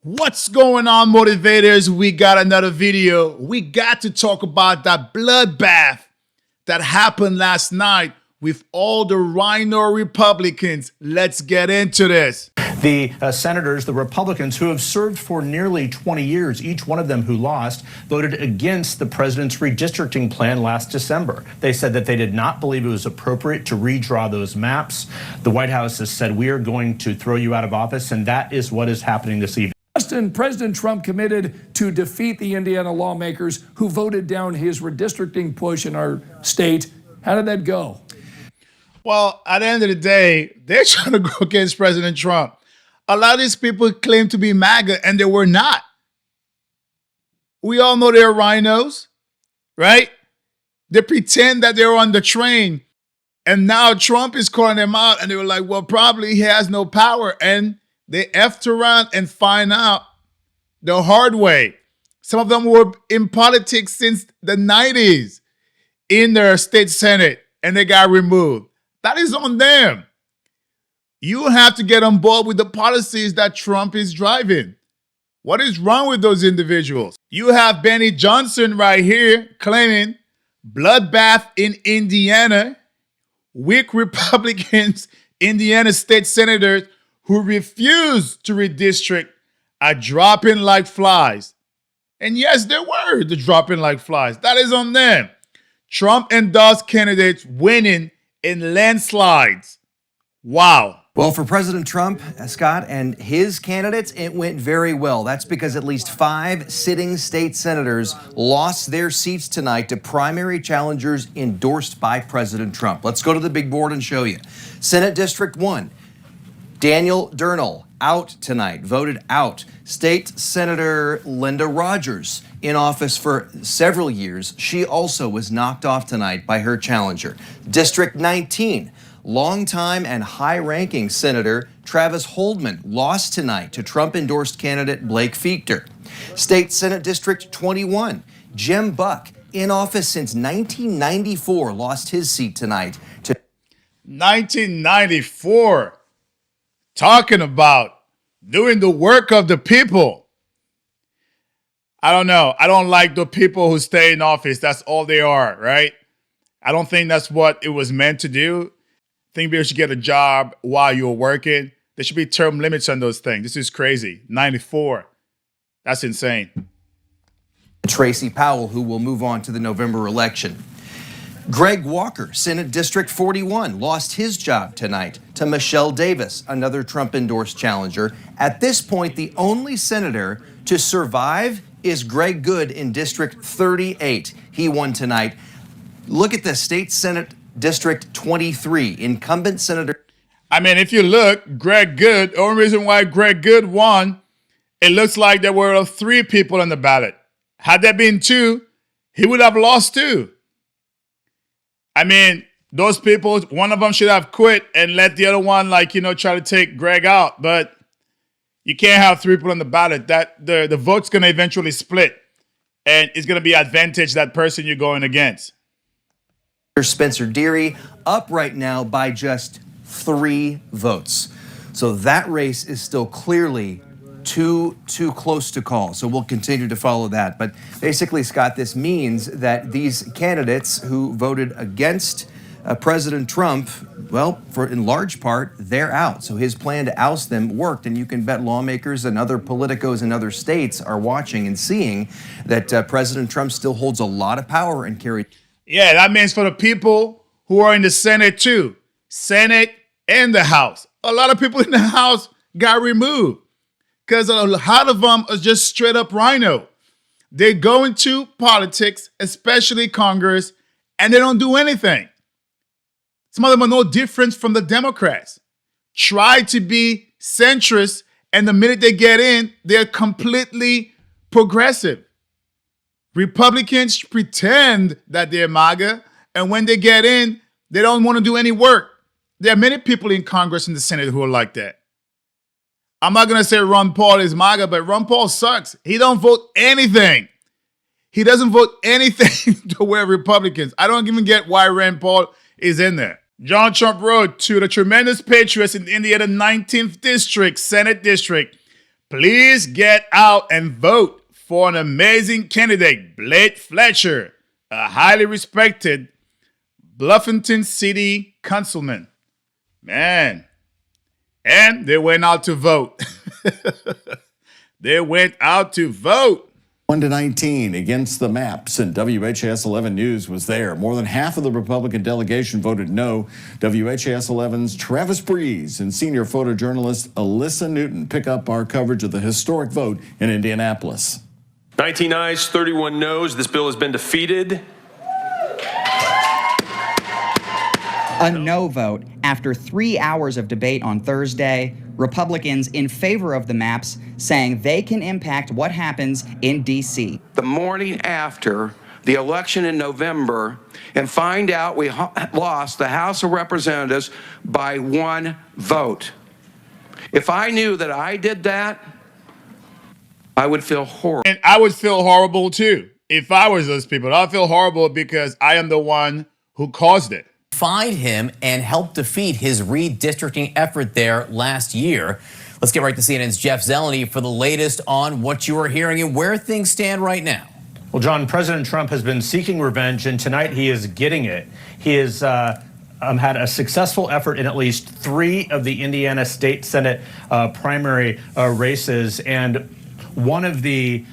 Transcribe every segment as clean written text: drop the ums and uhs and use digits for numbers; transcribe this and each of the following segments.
What's going on, motivators? We got another video. We got to talk about that bloodbath that happened last night with all the rhino Republicans. Let's get into this. The senators, the Republicans who have served for nearly 20 years, each one of them who lost, voted against the president's redistricting plan last December. They said that they did not believe it was appropriate to redraw those maps. The White House has said, we are going to throw you out of office, and that is what is happening this evening. President Trump committed to defeat the Indiana lawmakers who voted down his redistricting push in our state. How did that go? Well, at the end of the day, they're trying to go against President Trump. A lot of these people claim to be MAGA, and they were not. We all know they're rhinos, right? They pretend that they're on the train, and now Trump is calling them out, and they were like, well, probably he has no power, and they effed around and find out the hard way. Some of them were in politics since the 90s in their state senate, and they got removed. That is on them. You have to get on board with the policies that Trump is driving. What is wrong with those individuals? You have Benny Johnson right here claiming bloodbath in Indiana, weak Republicans, Indiana state senators who refuse to redistrict are dropping like flies. And yes, they were dropping like flies. That is on them. Trump-endorsed candidates winning in landslides. Wow. Well, for President Trump, Scott, and his candidates, it went very well. That's because at least 5 sitting state senators lost their seats tonight to primary challengers endorsed by President Trump. Let's go to the big board and show you. Senate District 1. Daniel Durnall out tonight, voted out. State Senator Linda Rogers, in office for several years, she also was knocked off tonight by her challenger. District 19, longtime and high-ranking Senator Travis Holdman lost tonight to Trump-endorsed candidate Blake Fichter. State Senate District 21, Jim Buck, in office since 1994, lost his seat tonight to 1994. Talking about doing the work of the people. I don't know. I don't like the people who stay in office. That's all they are, right? I don't think that's what it was meant to do. I think people should get a job while you're working. There should be term limits on those things. This is crazy. 94. That's insane. Tracy Powell, who will move on to the November election. Greg Walker, Senate District 41, lost his job tonight to Michelle Davis, another Trump-endorsed challenger. At this point, the only senator to survive is Greg Good in District 38. He won tonight. Look at the State Senate District 23, incumbent Senator. I mean, if you look, Greg Good, the only reason why Greg Good won, it looks like there were 3 people on the ballot. Had there been 2, he would have lost 2. I mean, those people, one of them should have quit and let the other one, try to take Greg out. But you can't have 3 people on the ballot. That the vote's going to eventually split, and it's going to be advantage that person you're going against. Spencer Deary up right now by just 3 votes. So that race is still clearly too close to call. So we'll continue to follow that. But basically, Scott, this means that these candidates who voted against President Trump, well, in large part, they're out. So his plan to oust them worked. And you can bet lawmakers and other politicos in other states are watching and seeing that President Trump still holds a lot of power and carries. Yeah, that means for the people who are in the Senate too, Senate and the House. A lot of people in the House got removed because a lot of them are just straight up rhino. They go into politics, especially Congress, and they don't do anything. Some of them are no different from the Democrats. Try to be centrist, and the minute they get in, they're completely progressive. Republicans pretend that they're MAGA, and when they get in, they don't want to do any work. There are many people in Congress and the Senate who are like that. I'm not going to say Ron Paul is MAGA, but Ron Paul sucks. He don't vote anything. He doesn't vote anything to where Republicans. I don't even get why Rand Paul is in there. John Trump wrote to the tremendous patriots in Indiana 19th District, Senate District, Please get out and vote for an amazing candidate, Blake Fletcher, a highly respected Bluffington City councilman. Man. And they went out to vote. They went out to vote. 1-19 against the maps, and WHAS 11 News was there. More than half of the Republican delegation voted no. WHAS 11's Travis Breeze and senior photojournalist Alyssa Newton pick up our coverage of the historic vote in Indianapolis. 19 ayes, 31 noes. This bill has been defeated. A no vote after 3 hours of debate on Thursday. Republicans in favor of the maps saying they can impact what happens in D.C. The morning after the election in November and find out we lost the House of Representatives by 1 vote. If I knew that I did that, I would feel horrible. And I would feel horrible too. If I was those people, I'd feel horrible because I am the one who caused it. Find him and help defeat his redistricting effort there last year. Let's get right to CNN's Jeff Zeleny for the latest on what you are hearing and where things stand right now. Well, John, President Trump has been seeking revenge, and tonight he is getting it. He has had a successful effort in at least 3 of the Indiana State Senate primary races, and one of the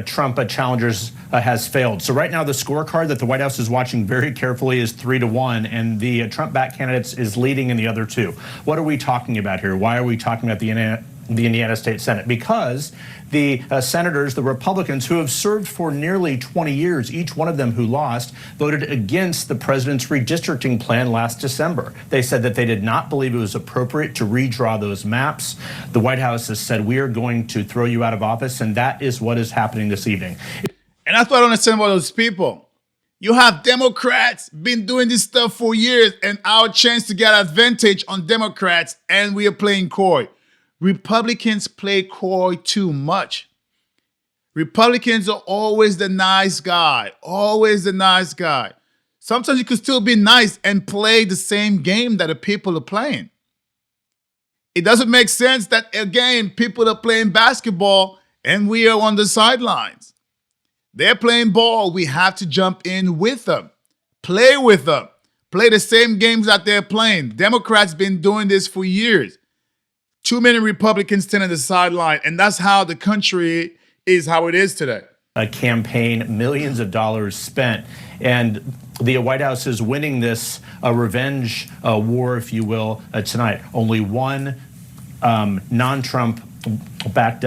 Trump challengers has failed. So right now the scorecard that the White House is watching very carefully is 3-1, and the Trump-backed candidates is leading in the other 2. What are we talking about here? Why are we talking about the Indiana State Senate? Because the senators, the Republicans who have served for nearly 20 years, each one of them who lost, voted against the president's redistricting plan last December. They said that they did not believe it was appropriate to redraw those maps. The White House has said, we are going to throw you out of office, and that is what is happening this evening. And that's what I don't understand about those people. You have Democrats been doing this stuff for years, and our chance to get advantage on Democrats, and we are playing coy. Republicans play coy too much. Republicans are always the nice guy, always the nice guy. Sometimes you could still be nice and play the same game that the people are playing. It doesn't make sense that, again, people are playing basketball and we are on the sidelines. They're playing ball. We have to jump in with them, play with them, play the same games that they're playing. Democrats been doing this for years. Too many Republicans stand on the sideline, and that's how the country is how it is today. A campaign, millions of dollars spent, and the White House is winning this revenge war, if you will, tonight. Only one non-Trump backed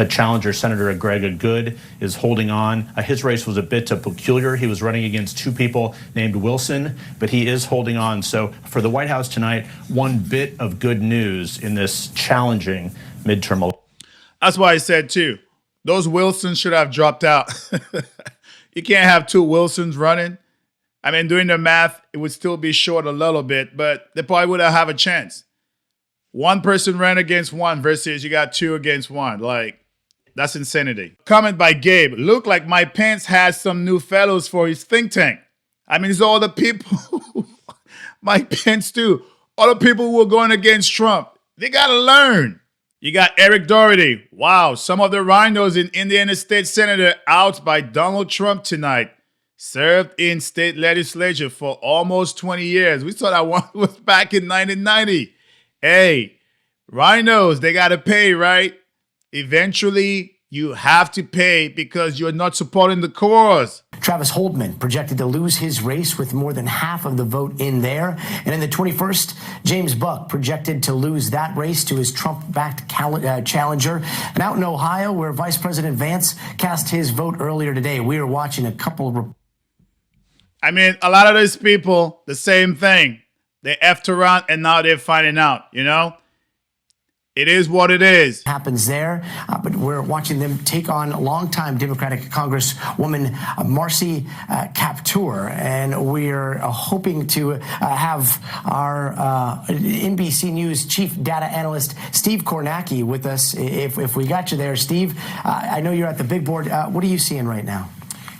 challenger, Senator Greg Good, is holding on. His race was a bit peculiar. He was running against 2 people named Wilson, but he is holding on. So for the White House tonight, one bit of good news in this challenging midterm election. That's why I said, too, those Wilsons should have dropped out. You can't have 2 Wilsons running. I mean, doing the math, it would still be short a little bit, but they probably would have a chance. One person ran against 1 versus you got 2 against 1. Like, that's insanity. Comment by Gabe. Look like my pants has some new fellows for his think tank. I mean, it's all the people. My pants too. All the people who are going against Trump. They got to learn. You got Eric Doherty. Wow, some of the rhinos in Indiana State Senator out by Donald Trump tonight. Served in state legislature for almost 20 years. We saw that one was back in 1990. Hey, rhinos, they got to pay, right? Eventually, you have to pay because you're not supporting the cause. Travis Holdman projected to lose his race with more than half of the vote in there. And in the 21st, James Buck projected to lose that race to his Trump-backed challenger. And out in Ohio, where Vice President Vance cast his vote earlier today, we are watching a couple of... I mean, a lot of those people, the same thing. They effed around and now they're finding out, you know? It is what it is. Happens there, but we're watching them take on longtime Democratic Congresswoman Marcy Kaptur, and we're hoping to have our NBC News chief data analyst Steve Kornacki with us. If we got you there, Steve, I know you're at the big board. What are you seeing right now?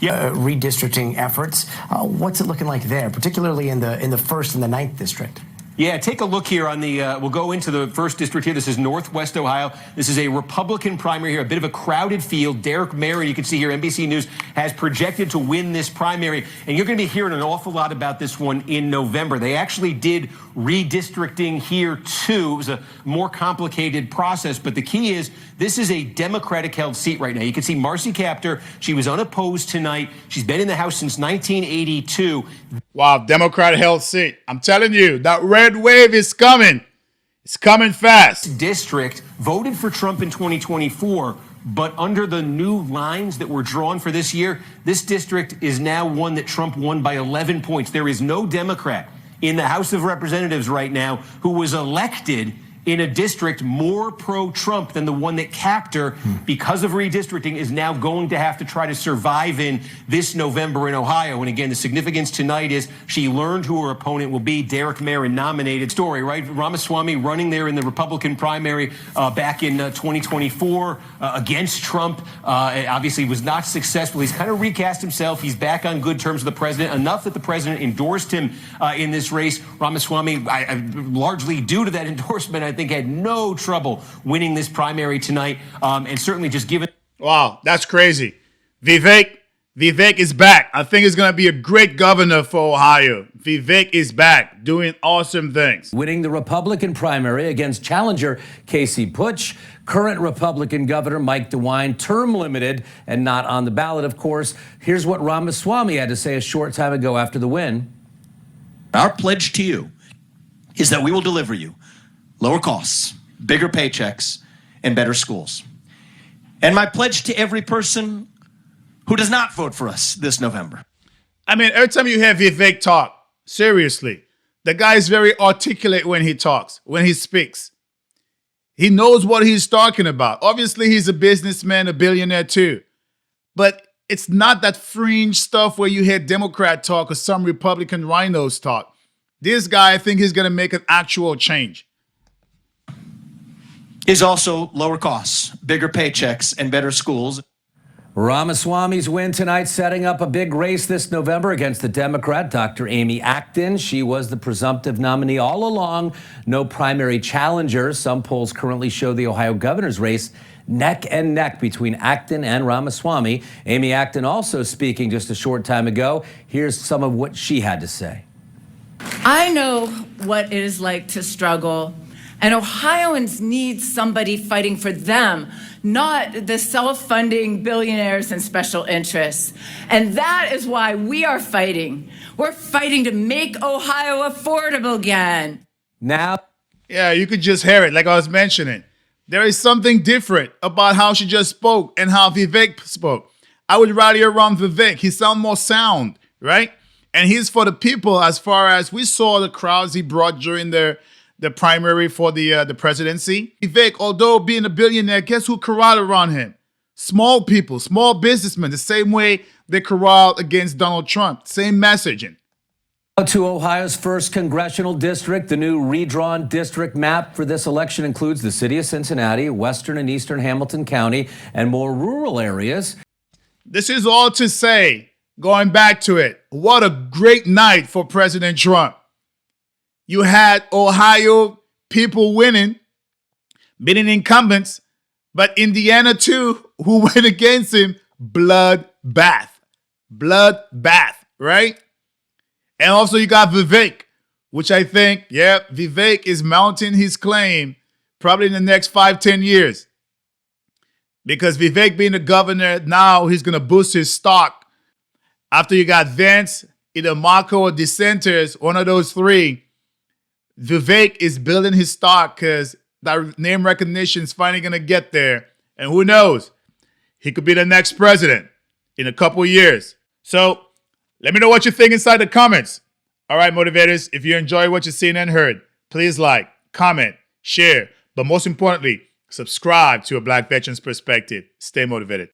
Redistricting efforts. What's it looking like there, particularly in the 1st and the 9th district? Yeah, take a look here on the, we'll go into the first district here. This is Northwest Ohio. This is a Republican primary here, a bit of a crowded field. Derek Merry, you can see here, NBC News, has projected to win this primary. And you're going to be hearing an awful lot about this one in November. They actually did redistricting here, too. It was a more complicated process. But the key is, this is a Democratic-held seat right now. You can see Marcy Kaptur. She was unopposed tonight. She's been in the House since 1982. Wow, Democrat-held seat. I'm telling you, that red wave is coming. It's coming fast. District voted for Trump in 2024, but under the new lines that were drawn for this year, this district is now one that Trump won by 11 points. There is no Democrat in the House of Representatives right now who was elected in a district more pro-Trump than the one that Kaptur, because of redistricting, is now going to have to try to survive in this November in Ohio. And again, the significance tonight is she learned who her opponent will be. Derek Merry, nominated story, right? Ramaswamy running there in the Republican primary back in 2024 against Trump. Obviously was not successful. He's kind of recast himself. He's back on good terms with the president, enough that the president endorsed him in this race. Ramaswamy, largely due to that endorsement, I think had no trouble winning this primary tonight, and certainly just given. Wow, that's crazy. Vivek is back. I think he's going to be a great governor for Ohio. Vivek is back, doing awesome things. Winning the Republican primary against challenger Casey Butch, current Republican Governor Mike DeWine, term limited and not on the ballot, of course. Here's what Ramaswamy had to say a short time ago after the win. Our pledge to you is that we will deliver you lower costs, bigger paychecks, and better schools. And my pledge to every person who does not vote for us this November. I mean, every time you hear Vivek talk, seriously, the guy is very articulate when he talks, when he speaks. He knows what he's talking about. Obviously, he's a businessman, a billionaire too. But it's not that fringe stuff where you hear Democrat talk or some Republican rhinos talk. This guy, I think he's going to make an actual change. Is also lower costs, bigger paychecks, and better schools. Ramaswamy's win tonight, setting up a big race this November against the Democrat, Dr. Amy Acton. She was the presumptive nominee all along. No primary challenger. Some polls currently show the Ohio governor's race neck and neck between Acton and Ramaswamy. Amy Acton also speaking just a short time ago. Here's some of what she had to say. I know what it is like to struggle. And Ohioans need somebody fighting for them, not the self-funding billionaires and special interests. And that is why we are fighting. We're fighting to make Ohio affordable again. Now, yeah, you could just hear it like I was mentioning. There is something different about how she just spoke and how Vivek spoke. I would rally around Vivek. He sounds more sound, right? And he's for the people, as far as we saw the crowds he brought during the primary for the presidency. Vivek, although being a billionaire, guess who corralled around him? Small people, small businessmen, the same way they corralled against Donald Trump. Same messaging. To Ohio's first congressional district, the new redrawn district map for this election includes the city of Cincinnati, western and eastern Hamilton County, and more rural areas. This is all to say, going back to it, what a great night for President Trump. You had Ohio people winning, beating incumbents, but Indiana too, who went against him, bloodbath, right? And also you got Vivek, which I think, yeah, Vivek is mounting his claim probably in the next 5-10 years. Because Vivek being the governor, now he's going to boost his stock. After you got Vance, either Marco or DeSantis, one of those three, Vivek is building his stock because that name recognition is finally going to get there. And who knows? He could be the next president in a couple of years. So let me know what you think inside the comments. All right, motivators, if you enjoy what you've seen and heard, please like, comment, share, but most importantly, subscribe to A Black Veteran's Perspective. Stay motivated.